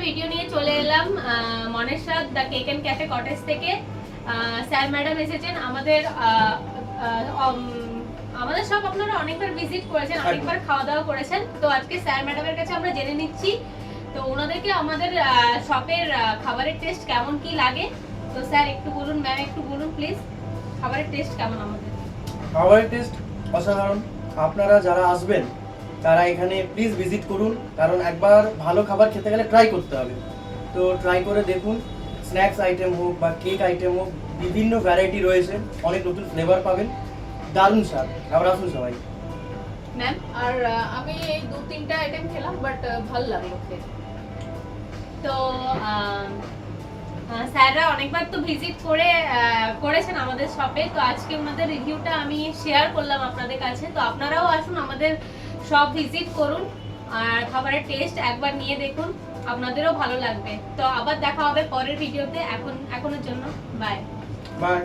Video নিয়ে চলে এলাম মনেশ্বর the cake and cafe cottage থেকে। স্যার ম্যাডাম এসেছেন আমাদের আমাদের সব আপনারা অনেকবার ভিজিট করেছেন, অনেকবার খাওয়া দাওয়া করেছেন। তো আজকে স্যার ম্যাডামের কাছে আমরা জেনে নিচ্ছি তো ওনাদেরকে আমাদের শপের খাবারের টেস্ট কেমন কি লাগে। তো স্যার একটু বলুন, ম্যাম একটু বলুন প্লিজ, খাবারের টেস্ট কেমন আমাদের? খাবারের টেস্ট অসাধারণ। আপনারা যারা আসবেন তারা এখানে প্লিজ ভিজিট করুন, কারণ একবার ভালো খাবার খেতে গেলে ট্রাই করতে হবে। তো ট্রাই করে দেখুন, স্ন্যাক্স আইটেম হোক বা কেক আইটেম হোক, বিভিন্ন ভ্যারাইটি রয়েছে, অনেক নতুন ফ্লেভার পাবেন, দারুণ স্বাদ। আবার আসুন সবাই। ম্যাম আর আমি এই 2-3টা আইটেম খেলাম, বাট ভালো লাগলো খেতে। তো স্যাররা অনেকবার তো ভিজিট করেছেন আমাদের শপে। তো আজকে ওনাদের রিভিউটা আমি শেয়ার করলাম আপনাদের কাছে। তো আপনারাও আসুন, আমাদের শপ ভিজিট করুন আর খাবারের টেস্ট একবার নিয়ে দেখুন, আপনাদেরও ভালো লাগবে। তো আবার দেখা হবে পরের ভিডিওতে। এখনের জন্য বাই বাই।